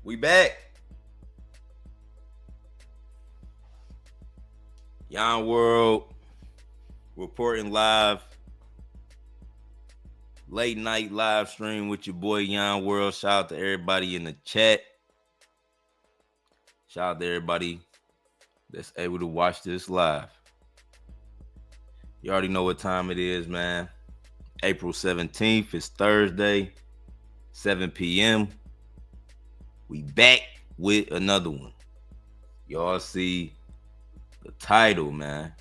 We back. Yon World reporting live. Late night live stream with your boy Yon World. Shout out to everybody in the chat. Shout out to everybody that's able to watch this live. You already know what time it is, man. April 17th. It's Thursday, 7 p.m. We back with another one. Y'all see the title, man.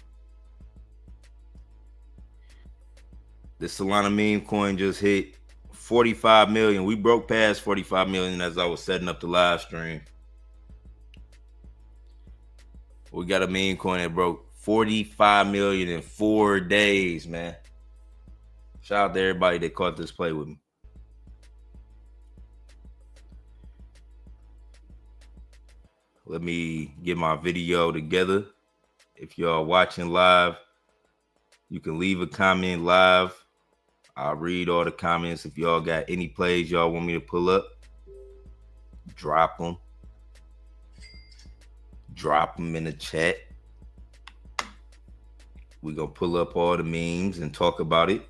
The SOLANA MEMECOIN just hit 45 million. We broke past 45 million as I was setting up the live stream. We got a meme coin that broke 45 million in 4 days, man. Shout out to everybody that caught this play with me. Let me get my video together. If y'all watching live, you can leave a comment live. I'll read all the comments. If y'all got any plays y'all want me to pull up, drop them. Drop them in the chat. We're going to pull up all the memes and talk about it.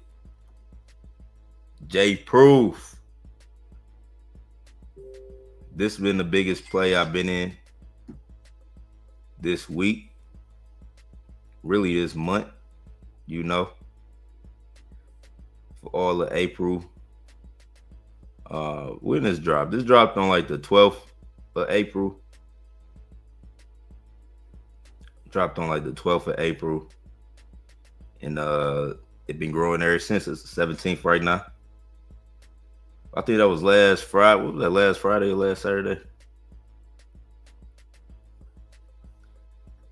J Proof. This has been the biggest play I've been in this week. Really this month, you know. For all of April. When this dropped? This dropped on like the 12th of April. Dropped on like the 12th of April. And it's been growing ever since. It's the 17th right now. I think that was last Friday. What was that, last Friday or last Saturday?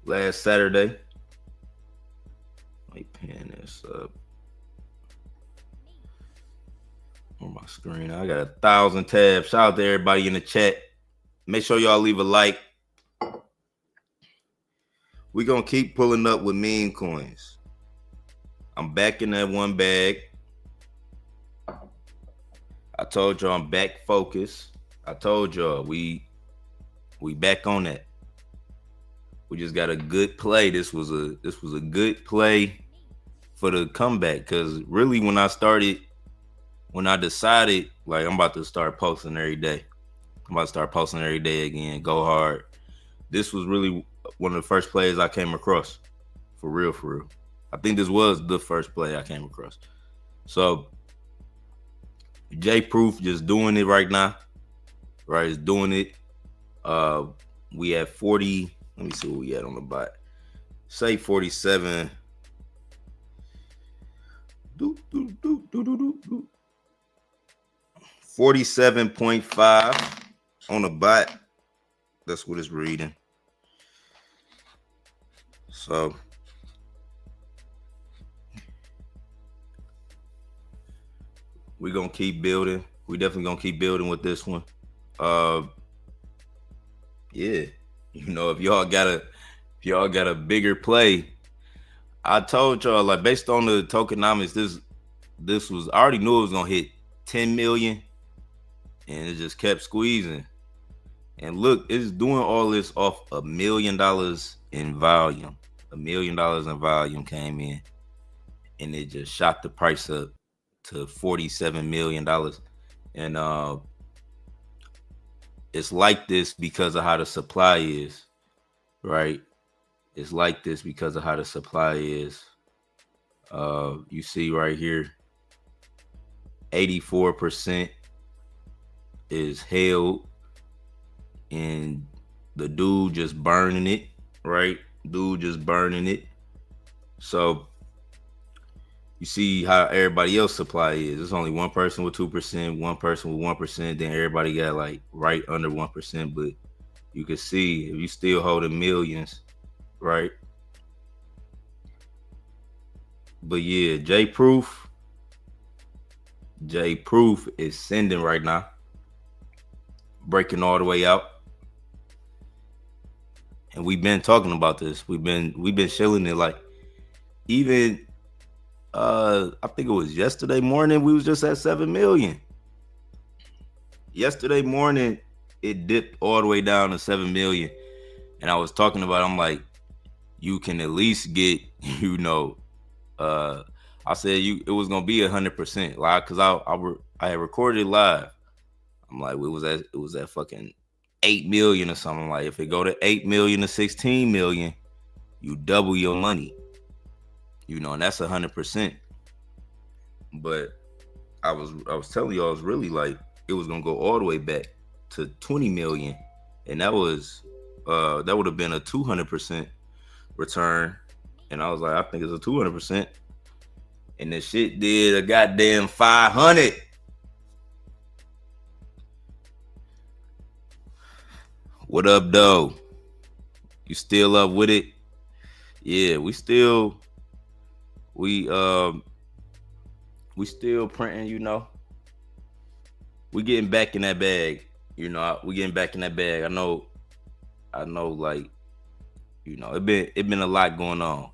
Last Saturday. Let me pin this up on my screen. I got 1,000 tabs. Shout out to everybody in the chat. Make sure y'all leave a like. We're going to keep pulling up with meme coins. I'm back in that one bag. I told y'all I'm back focused. I told y'all we back on that. We just got a good play. This was a good play for the comeback, because really when I decided like I'm about to start posting every day. I'm about to start posting every day again. Go hard. This was really one of the first plays I came across. For real, for real. I think this was the first play I came across. So J Proof just doing it right now. Right, is doing it. We have 40. Let me see what we had on the bot. Say 47. 47.5 on the bot. That's what it's reading. So we're gonna keep building. We definitely gonna keep building with this one. Yeah, you know, if y'all got a bigger play, I told y'all, like, based on the tokenomics, this was, I already knew it was gonna hit 10 million, and it just kept squeezing. And look, it's doing all this off $1 million in volume. $1 million in volume came in, and it just shot the price up to $47 million. And it's like this because of how the supply is, right? It's like this because of how the supply is. You see right here, 84% is held, and the dude just burning it, right? Dude just burning it. So you see how everybody else supply is. There's only one person with 2%, one person with 1%. Then everybody got like right under 1%. But you can see if you still holding millions, right? But yeah, J Proof is sending right now, breaking all the way out. And we've been talking about this. We've been shilling it, like, even I think it was yesterday morning, we was just at 7 million. Yesterday morning, it dipped all the way down to 7 million. And I was talking about, I'm like, you can at least get, you know, I said it was gonna be 100%, like, cause I had recorded it live. I'm like, it was at fucking 8 million or something. Like, if it go to 8 million to 16 million, you double your money, you know, and that's 100%. But I was telling you, I was really like, it was gonna go all the way back to 20 million, and that would have been a 200% return. And I was like, I think it's a 200%. And the shit did a goddamn 500. What up, though? You still up with it? Yeah, we still printing, you know. We getting back in that bag, you know. We getting back in that bag. I know, like, you know, it been a lot going on.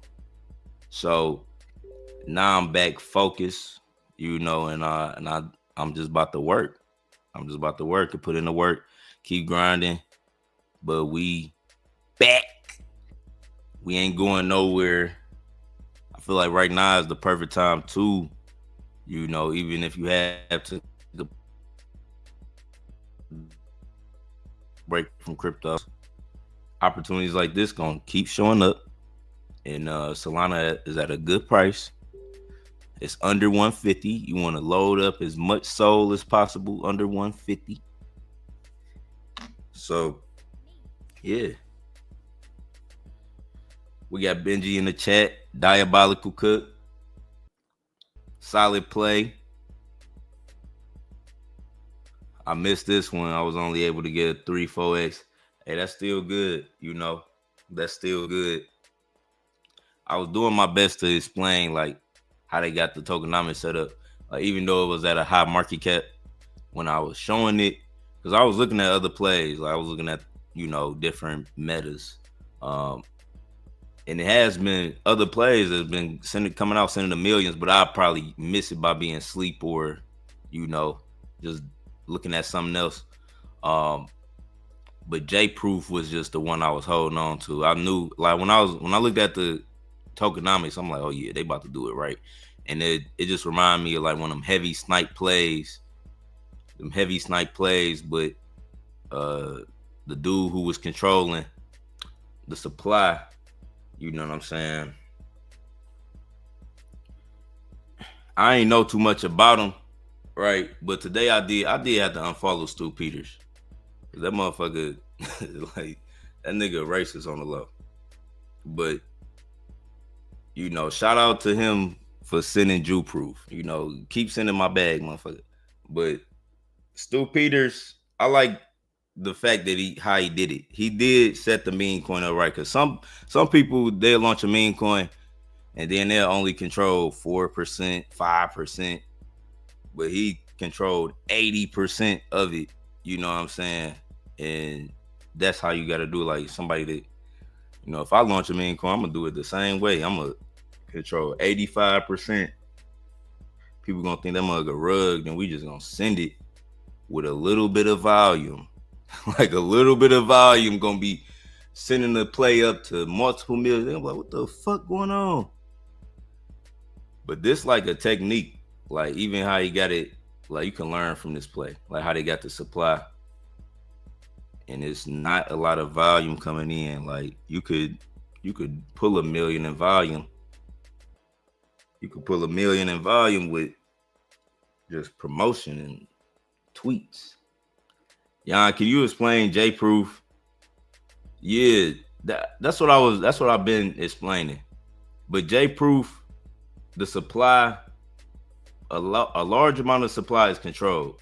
So now I'm back focused, you know, and I'm just about to work. I'm just about to work and put in the work, keep grinding. But we back. We ain't going nowhere. I feel like right now is the perfect time to, you know, even if you have to break from crypto, opportunities like this gonna keep showing up. And Solana is at a good price. It's under 150. You want to load up as much SOL as possible under 150. So, yeah. We got Benji in the chat. Diabolical Cook. Solid play. I missed this one. I was only able to get a 3-4x. Hey, that's still good, you know. That's still good. I was doing my best to explain, like, how they got the tokenomics set up. Even though it was at a high market cap, when I was showing it, because I was looking at other plays. Like, I was looking at, you know, different metas. And it has been other plays that's been coming out sending the millions, but I probably miss it by being asleep or, you know, just looking at something else. But J Proof was just the one I was holding on to. I knew, like, when I looked at the tokenomics, I'm like, oh yeah, they about to do it right. And it just reminded me of like one of them heavy snipe plays. But the dude who was controlling the supply, you know what I'm saying? I ain't know too much about him, right? But today I did have to unfollow Stu Peters. That motherfucker, like, that nigga racist on the low. But, you know, shout out to him for sending Jew Proof. You know, keep sending my bag, motherfucker. But Stu Peters, I like the fact that how he did it. He did set the meme coin up right, because some people, they'll launch a meme coin and then they'll only control 4%, 5%, but he controlled 80% of it. You know what I'm saying? And that's how you got to do it. Like, somebody that, you know, if I launch a meme coin, I'm gonna do it the same way. I'm gonna control 85%. People gonna think that mug a rug, and we just gonna send it with a little bit of volume. Like, a little bit of volume gonna be sending the play up to multiple millions. I'm like, what the fuck going on? But this, like, a technique, like, even how he got it, like, you can learn from this play, like how they got the supply, and it's not a lot of volume coming in. Like, you could pull 1 million in volume. You could pull 1 million in volume with just promotion and tweets. Yon, can you explain J Proof? Yeah, that's what I've been explaining. But J Proof, the supply, a large amount of supply is controlled.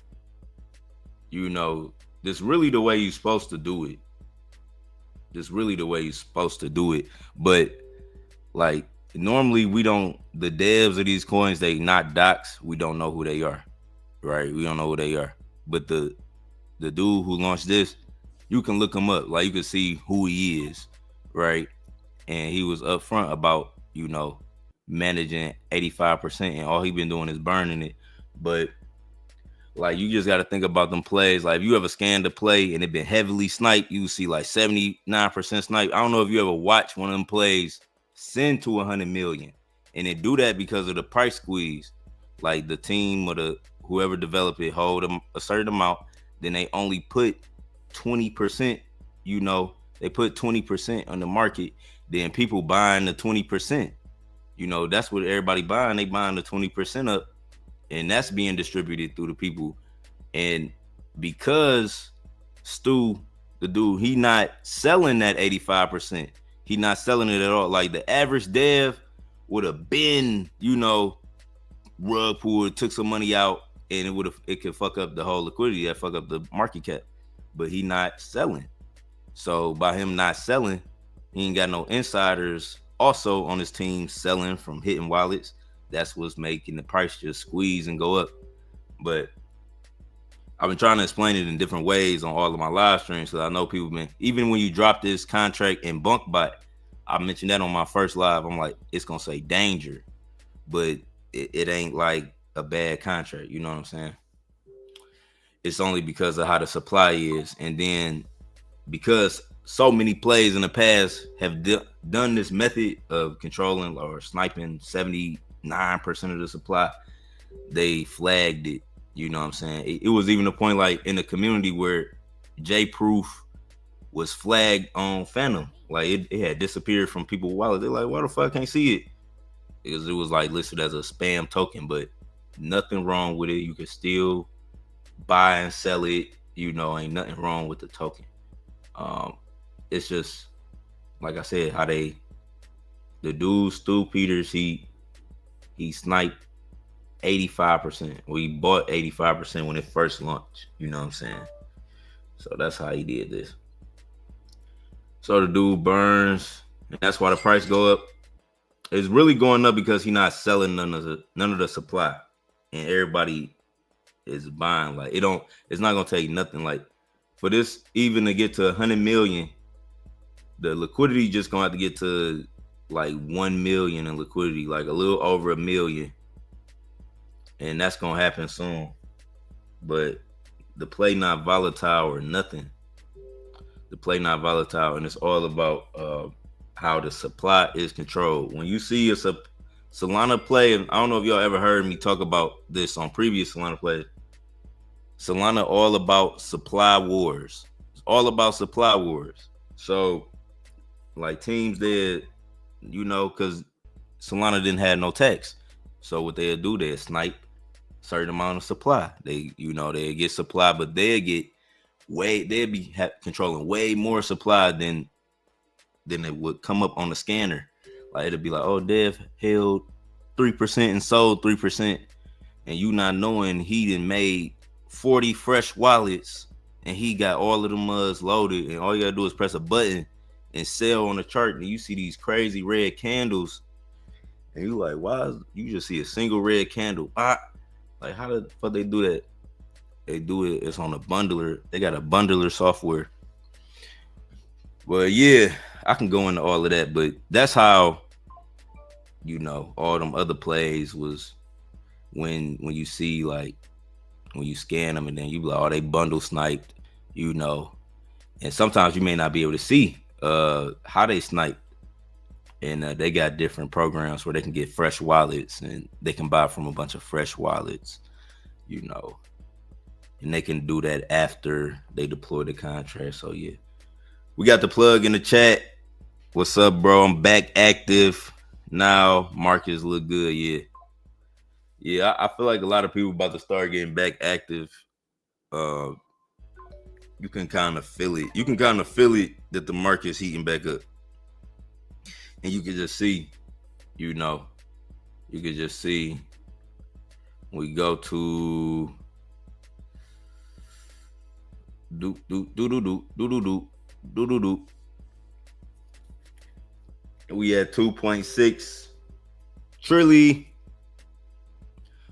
You know, this really the way you're supposed to do it. But, like, normally the devs of these coins, they not docs. We don't know who they are, right? We don't know who they are. But the dude who launched this, you can look him up. Like, you can see who he is, right? And he was upfront about, you know, managing 85%, and all he been doing is burning it. But Like, you just got to think about them plays. Like, if you ever scanned a play and it been heavily sniped, you see like 79% snipe. I don't know if you ever watched one of them plays send to 100 million, and they do that because of the price squeeze. Like, the team or the whoever developed it hold them a certain amount, then they only put 20%. You know, they put 20% on the market. Then people buying the 20%. You know, that's what everybody buying. They buying the 20% up, and that's being distributed through the people. And because Stu, the dude, he not selling that 85%. He not selling it at all. Like, the average dev would have been, you know, rug pull, took some money out, and it could fuck up the whole liquidity, that fuck up the market cap. But he not selling. So by him not selling, he ain't got no insiders also on his team selling from hitting wallets. That's what's making the price just squeeze and go up. But I've been trying to explain it in different ways on all of my live streams, so I know people been, even when you drop this contract in BunkBot, I mentioned that on my first live. I'm like, it's gonna say danger, but it ain't like a bad contract. You know what I'm saying? It's only because of how the supply is, and then because so many plays in the past have done this method of controlling or sniping 79% of the supply, they flagged it. You know what I'm saying? It was even a point like in the community where J Proof was flagged on Phantom. Like, it had disappeared from people's wallets. They're like, why the fuck I can't see it? Because it was like listed as a spam token, but nothing wrong with it. You can still buy and sell it. You know, ain't nothing wrong with the token. It's just, like I said, how the dude Stu Peters, he sniped 85%. We bought 85% when it first launched. You know what I'm saying? So that's how he did this. So the dude burns, and that's why the price go up. It's really going up because he's not selling none of the supply, and everybody is buying. Like, it's not gonna take nothing. Like, for this even to get to 100 million, the liquidity just gonna have to get to like 1 million in liquidity, like a little over 1 million. And that's gonna happen soon. But the play not volatile or nothing. The play not volatile, and it's all about how the supply is controlled. When you see a Solana play, and I don't know if y'all ever heard me talk about this on previous Solana plays. Solana all about supply wars. It's all about supply wars. So, like, teams there, you know, because Solana didn't have no tax. So what they'll do, they'll snipe certain amount of supply. They get supply, but they'll be controlling way more supply than it would come up on the scanner. Like, it'll be like, oh, Dev held 3% and sold 3%, and you not knowing he done made 40 fresh wallets, and he got all of the muds loaded, and all you gotta do is press a button and sell on the chart, and you see these crazy red candles, and you like, why you just see a single red candle? Like, how the fuck they do that? They do it, it's on a bundler. They got a bundler software. Well, yeah, I can go into all of that, but that's how, you know, all them other plays was when you see, like, when you scan them and then you be like, oh, they bundle sniped, you know. And sometimes you may not be able to see how they sniped. And they got different programs where they can get fresh wallets, and they can buy from a bunch of fresh wallets, you know. And they can do that after they deploy the contract. So, yeah. We got the plug in the chat. What's up, bro? I'm back active now. Markets look good, yeah. Yeah, I feel like a lot of people about to start getting back active. You can kind of feel it. You can kind of feel it that the market's heating back up. And you can just see, you know, you can just see we go to do. We at 2.6 trillion.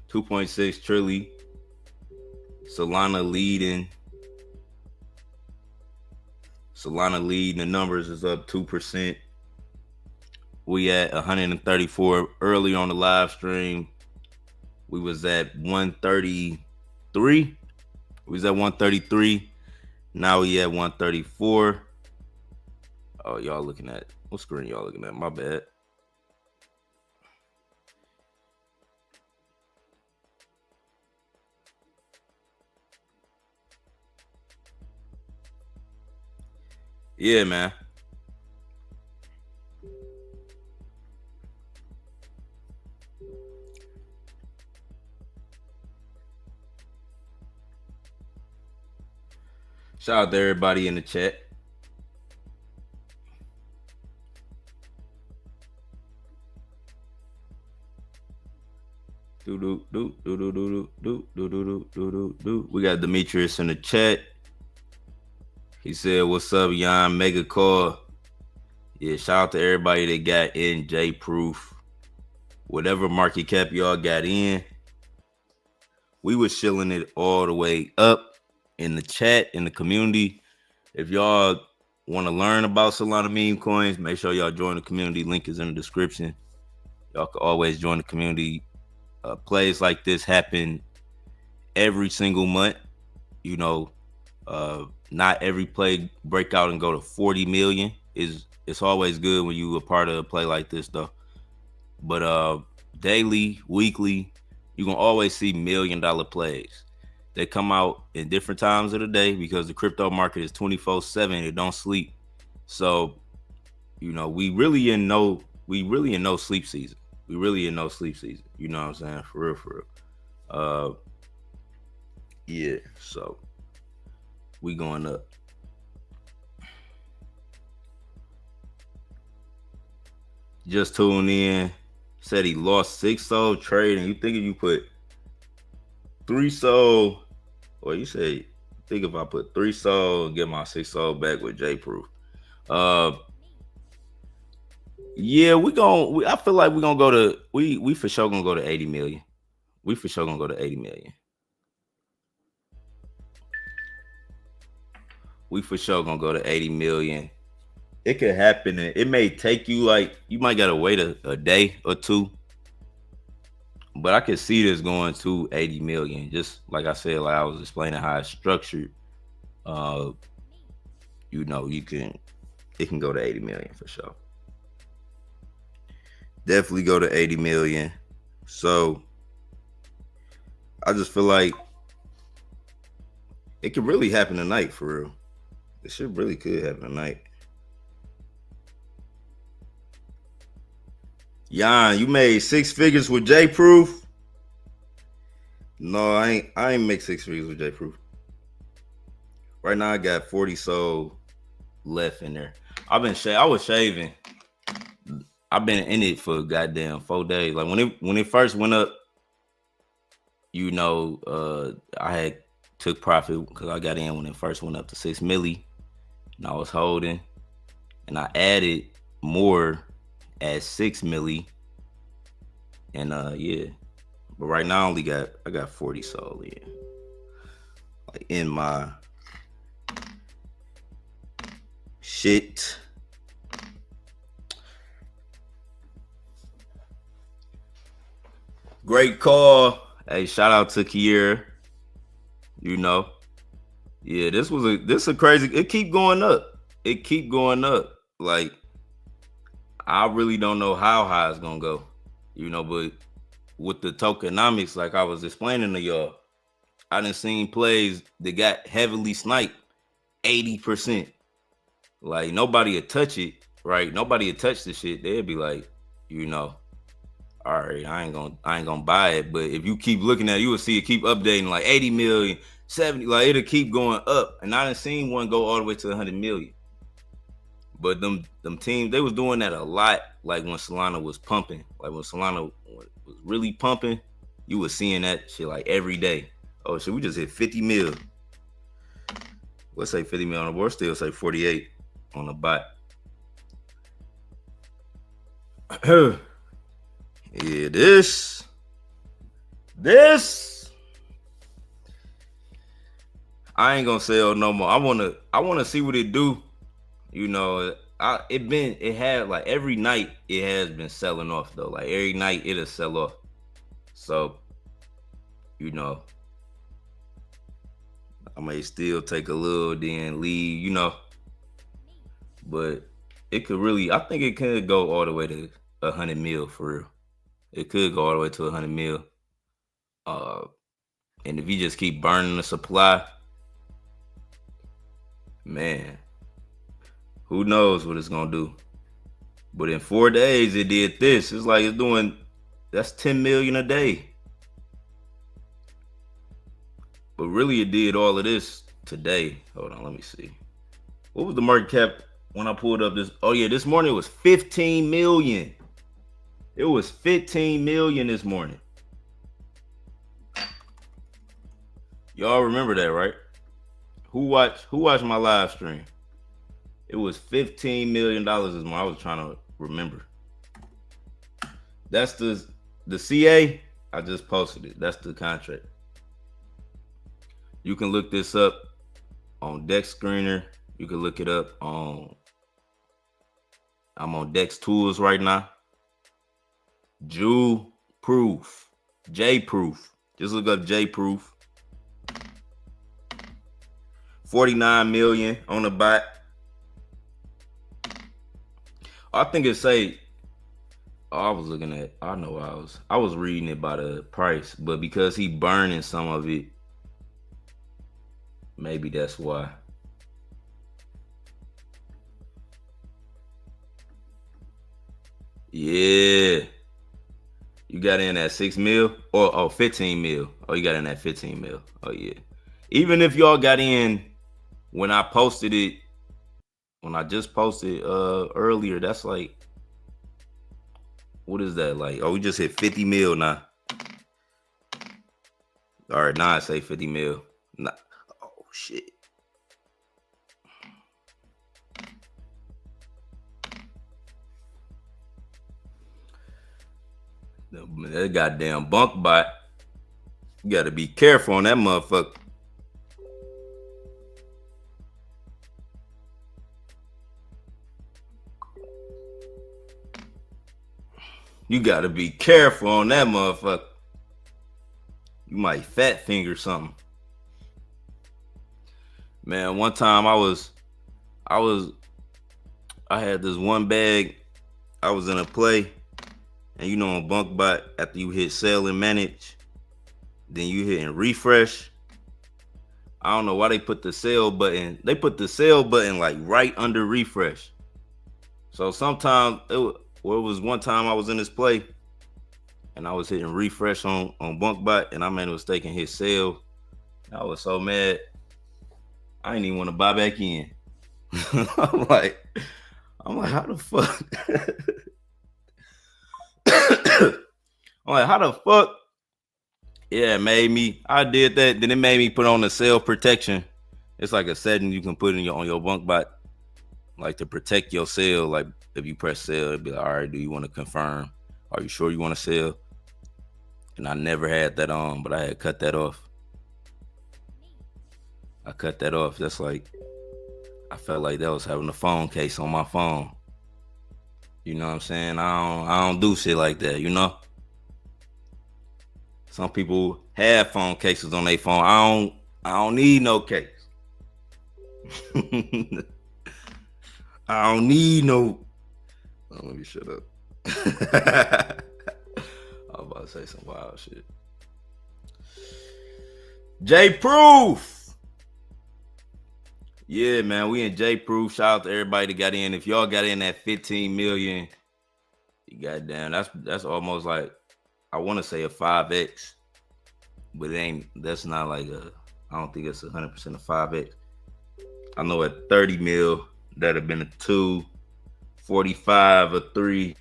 2.6 trillion. Solana leading. The numbers is up 2%. We at 134 early on the live stream. We was at 130 133. We was at 133. Now we at 134. Oh, y'all looking at what screen y'all looking at? My bad. Yeah, man. Shout out to everybody in the chat. We got Demetrius in the chat. He said, "What's up, Yon? Mega call." Yeah, shout out to everybody that got in J Proof. Whatever market cap y'all got in, we was shilling it all the way up in the chat, in the community. If y'all want to learn about Solana meme coins, make sure y'all join the community. Link is in the description. Y'all can always join the community. Plays like this happen every single month. You know, not every play break out and go to 40 million. It's always good when you a part of a play like this though. But daily, weekly, you're gonna always see $1 million plays. They come out in different times of the day because the crypto market is 24/7. It don't sleep. So, you know, we really in no sleep season. We really in no sleep season. You know what I'm saying? For real. Yeah, so we going up. Just tuned in. Said he lost 6 soul trading. You think if you put 3 soul, or you say, think if I put 3 soul and get my 6 soul back with J Proof. Yeah, I feel like we're gonna go to we for sure gonna go to 80 million. We for sure gonna go to 80 million. We for sure gonna go to 80 million. It could happen. It may take you you might gotta wait a day or two. But I could see this going to 80 million. Just like I said, like I was explaining how it's structured. You know, it can go to 80 million for sure. Definitely go to 80 million. So I just feel like it could really happen tonight for real. It really could happen tonight. Yon, you made 6 figures with J Proof? No, I ain't make 6 figures with J Proof. Right now I got 40 soul left in there. I was shaving. I've been in it for goddamn 4 days. Like when it first went up, you know, I had took profit because I got in when it first went up to 6 milli, and I was holding, and I added more at 6 milli, and yeah. But right now I got 40 soul in, like in my shit. Great call. Hey, shout out to Kier. You know, yeah, this a crazy. It keep going up. It keep going up. Like I really don't know how high it's gonna go. You know, but with the tokenomics, like I was explaining to y'all, I done seen plays that got heavily sniped 80%. Like nobody would touch it, right? Nobody would touch the shit. They'd be like, you know, all right, I ain't gonna buy it. But if you keep looking at it, you will see it keep updating like 80 million, 70, like it'll keep going up. And I done seen one go all the way to 100 million. But them teams, they was doing that a lot. Like when Solana was pumping, like when Solana was really pumping, you was seeing that shit like every day. Oh shit, we just hit 50 mil. Let's say 50 mil on the board, still say 48 on the bot. Yeah, this I ain't gonna sell no more. I wanna see what it do. You know, it had like every night it has been selling off though. Like every night it'll sell off. So, you know, I may still take a little, then leave, But it could really, I think it could go all the way to 100 mil for real. It could go all the way to 100 mil. Uh, and if you just keep burning the supply, man, who knows what it's gonna do? But in 4 days, it did this. It's like that's 10 million a day. But really, it did all of this today. Hold on, let me see. What was the market cap when I pulled up this? Oh yeah, this morning it was 15 million. It was 15 million this morning. Y'all remember that, right? Who watched my live stream? It was $15 million this morning. I was trying to remember. That's the CA. I just posted it. That's the contract. You can look this up on Dex Screener. You can look it up on. I'm on Dex Tools right now. J Proof. Just look up J Proof. 49 million on the bot. I think it say. I was looking at. I was reading it by the price, but because he burning some of it, maybe that's why. Yeah. You got in at 6 mil or 15 mil. Oh, you got in at 15 mil. Oh yeah. Even if y'all got in when I posted it, when I just posted earlier, that's like, what is that like? Oh, we just hit 50 mil now. All right, now I say 50 mil. Nah. Oh shit. That goddamn bunk bot. You gotta be careful on that motherfucker. You gotta be careful on that motherfucker. You might fat finger something. Man, one time I had this one bag. I was in a play, and on bunk bot, after you hit sell and manage, then you hit and refresh. I don't know why they put the sell button. They put the sell button like right under refresh. So sometimes it was one time I was in this play and I was hitting refresh on BunkBot and I made a mistake and hit sell. I was so mad. I didn't even want to buy back in. I'm like, how the fuck? I'm like, how the fuck? Yeah, it made me. I did that. Then it made me put on the sell protection. It's like a setting you can put on your BunkBot, like to protect your sell. Like if you press sell, it'd be like, all right, do you want to confirm? Are you sure you want to sell? And I never had that on, but I had cut that off. I cut that off. That's like, I felt like that was having a phone case on my phone. You know what I'm saying? I don't do shit like that, Some people have phone cases on their phone. I don't need no case. I don't need no. Oh, let me shut up. I was about to say some wild shit. J Proof. Yeah, man, we in J Proof. Shout out to everybody that got in. If y'all got in at 15 million, you got down. That's almost like, I want to say a 5x, but it ain't. That's not like I don't think it's 100% a 5x. I know at 30 mil that'd have been a 2, 45 a 3.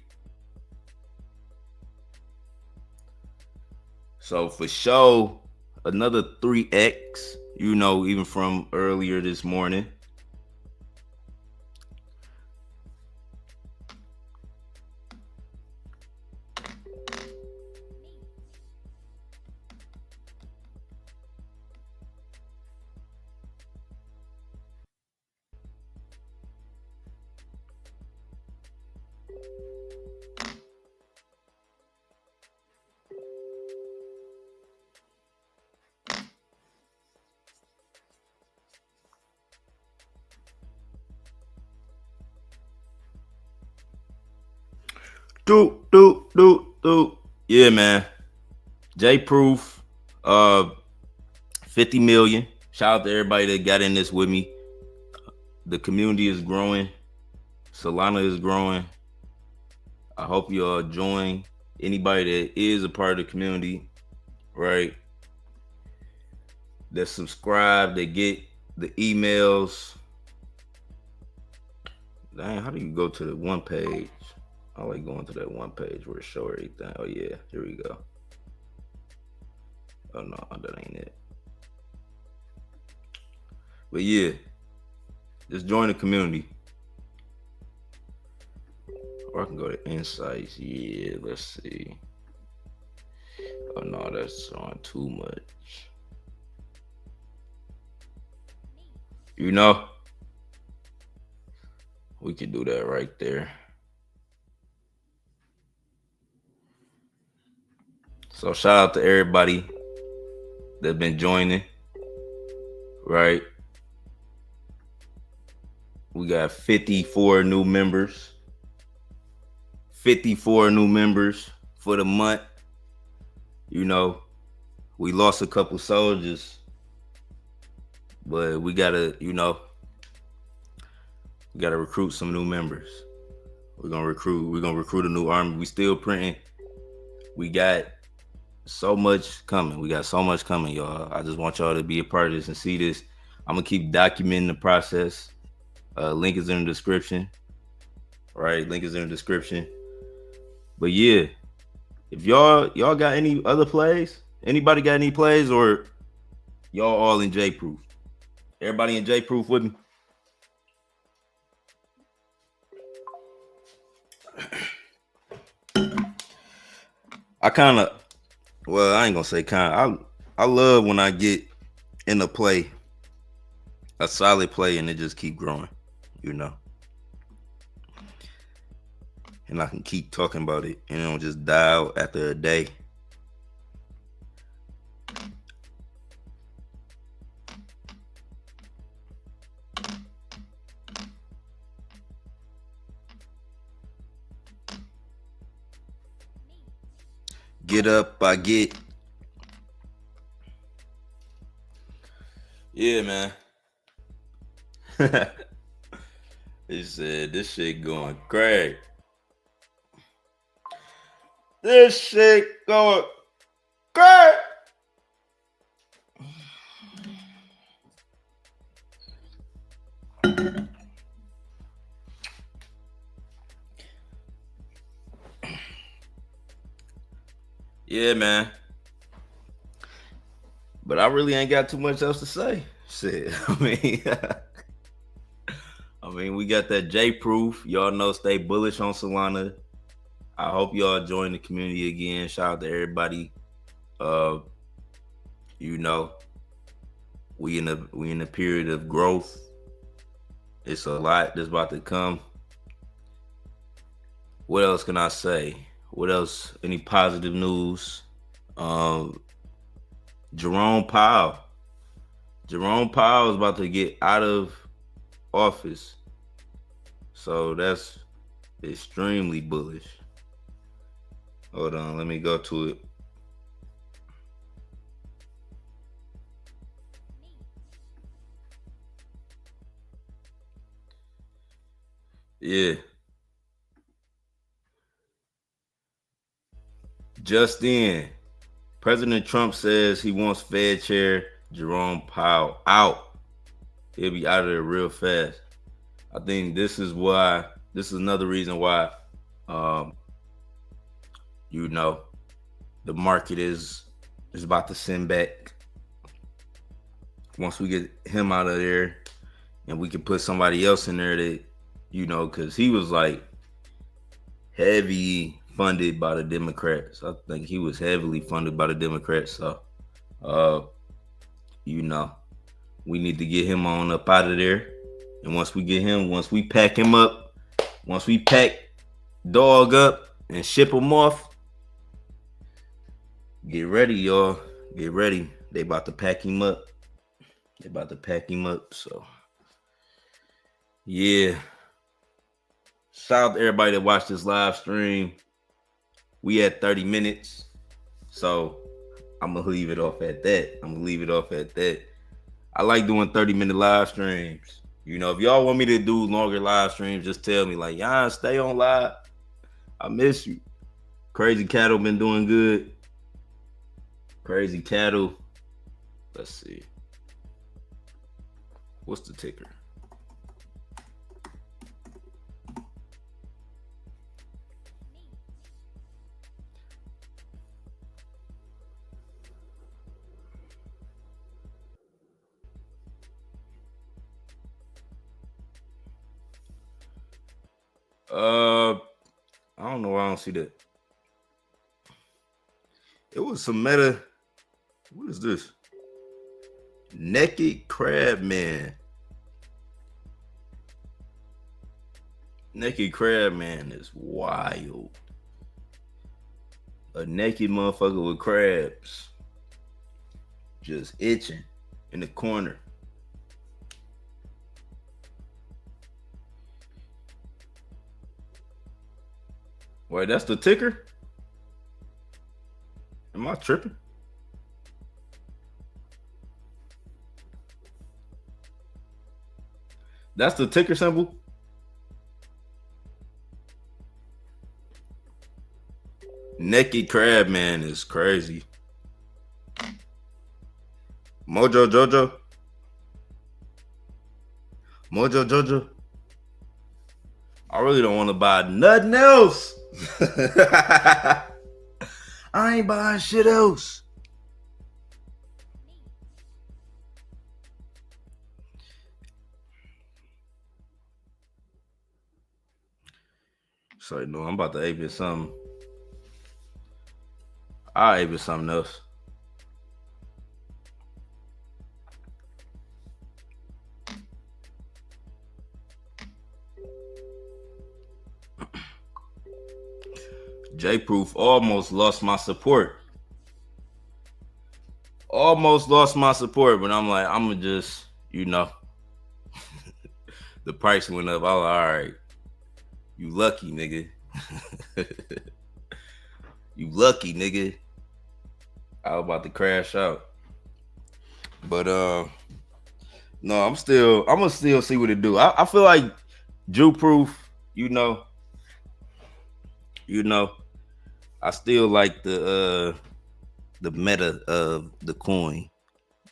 So for sure, another 3x. Even from earlier this morning. Do. Yeah, man. J Proof, 50 million. Shout out to everybody that got in this with me. The community is growing. Solana is growing. I hope you all join. Anybody that is a part of the community, right? That subscribe, they get the emails. Dang, how do you go to the one page? I like going to that one page where it shows everything. Oh yeah, here we go. Oh no, that ain't it. But yeah, just join the community. Or I can go to insights. Yeah, let's see. Oh no, that's on too much. You know, we can do that right there. So shout out to everybody that's been joining. Right. We got 54 new members. 54 new members for the month. You know, we lost a couple soldiers, but we gotta, we gotta recruit some new members. We're gonna recruit a new army. We still printing. We got so much coming. Y'all. I just want y'all to be a part of this and see this. I'm gonna keep documenting the process. Link is in the description. Right, link is in the description. But yeah, if y'all got any other plays, anybody got any plays, or y'all all in J Proof? Everybody in J Proof with me? I ain't gonna say I love when I get in a play, a solid play, and it just keep growing, and I can keep talking about it and it don't just die out after a day. Get up, I get. Yeah, man. He said this shit going crazy. This shit going crazy. Yeah, man. But I really ain't got too much else to say. Shit. I mean, we got that J Proof. Y'all know, stay bullish on Solana. I hope y'all join the community again. Shout out to everybody. We in a period of growth. It's a lot that's about to come. What else can I say? What else? Any positive news? Jerome Powell. Jerome Powell is about to get out of office. So that's extremely bullish. Hold on, let me go to it. Yeah. Just in, President Trump says he wants Fed Chair Jerome Powell out. He'll be out of there real fast. I think this is another reason why, the market is about to send back. Once we get him out of there and we can put somebody else in there that, because he was like heavy funded by the Democrats. I think he was heavily funded by the Democrats. So, we need to get him on up out of there. And once we pack him up, once we pack Dog up and ship him off, get ready, y'all. Get ready. They about to pack him up. So, yeah. Shout out to everybody that watched this live stream. We had 30 minutes. So I'm gonna leave it off at that. I like doing 30-minute live streams. You know, if y'all want me to do longer live streams, just tell me, like, Yon, stay on live. I miss you. Crazy Cattle been doing good. Crazy Cattle. Let's see. What's the ticker? I don't know why I don't see that. It was some meta. What is this? Naked Crab Man. Naked Crab Man is wild. A naked motherfucker with crabs just itching in the corner. Wait, that's the ticker? Am I tripping? That's the ticker symbol? Naked Crab Man is crazy. Mojo Jojo. I really don't want to buy nothing else. I ain't buying shit else. So no, I'm about to ape it something. I'll ape it something else. J-Proof almost lost my support. But I'm like, I'm gonna just, you know, the price went up. I was like, all right, you lucky, nigga. You lucky, nigga. I was about to crash out. But no, I'm gonna still see what it do. I feel like J-Proof, you know, I still like the meta of the coin.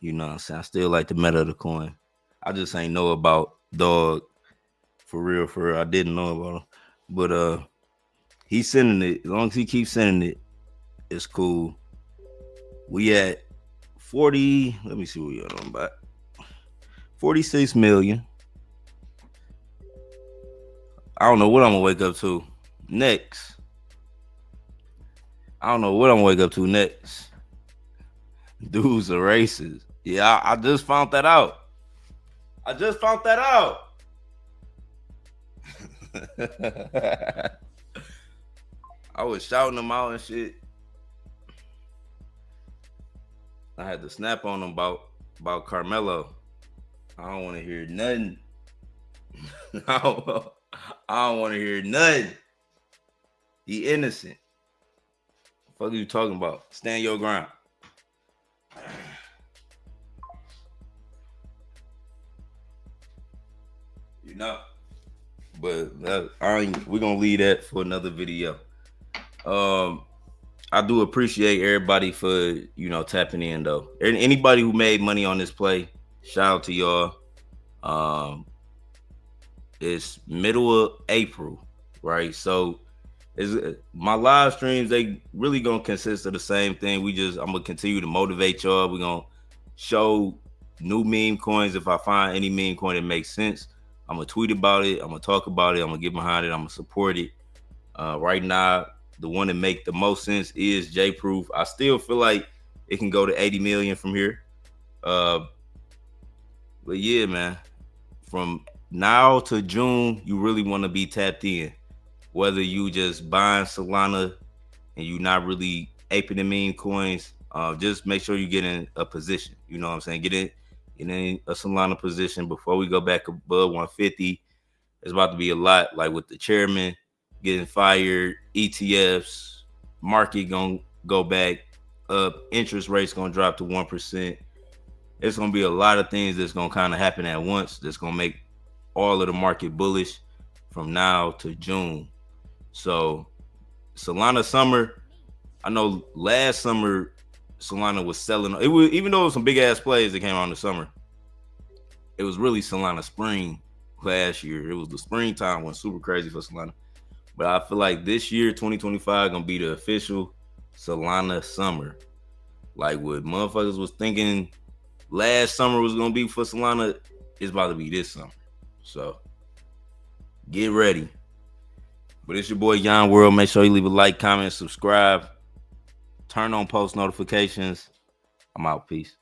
You know what I'm saying? I still like the meta of the coin. I just ain't know about Dog. For real. I didn't know about him. But he's sending it. As long as he keeps sending it, it's cool. We at 40. Let me see what we got on about. 46 million. I don't know what I'm gonna wake up to next. Dudes are racist. Yeah, I just found that out. I was shouting them out and shit. I had to snap on them about Carmelo. I don't want to hear nothing. I don't want to hear nothing. He innocent. What are you talking about? Stand your ground. You know. But we're gonna leave that for another video. I do appreciate everybody for, you know, tapping in though. And anybody who made money on this play, shout out to y'all. It's middle of April, right? So my live streams, they really gonna consist of the same thing. I'm gonna continue to motivate y'all. We're gonna show new meme coins. If I find any meme coin that makes sense, I'm gonna tweet about it. I'm gonna talk about it. I'm gonna get behind it. I'm gonna support it. Right now, the one that make the most sense is J-Proof. I still feel like it can go to 80 million from here. But yeah, man, from now to June, you really want to be tapped in. Whether you just buying Solana and you not really aping the meme coins, just make sure you get in a position. You know what I'm saying? Get in a Solana position before we go back above 150. It's about to be a lot, like with the chairman getting fired, ETFs, market gonna go back up. Interest rates gonna drop to 1%. It's gonna be a lot of things that's gonna kind of happen at once. That's gonna make all of the market bullish from now to June. So Solana summer, I know last summer Solana was selling. It was, even though it was some big ass plays that came out in the summer, it was really Solana spring last year. It was the springtime went super crazy for Solana. But I feel like this year, 2025, gonna be the official Solana summer. Like what motherfuckers was thinking last summer was gonna be for Solana, it's about to be this summer. So get ready. But it's your boy Yon World. Make sure you leave a like, comment, subscribe, turn on post notifications. I'm out. Peace.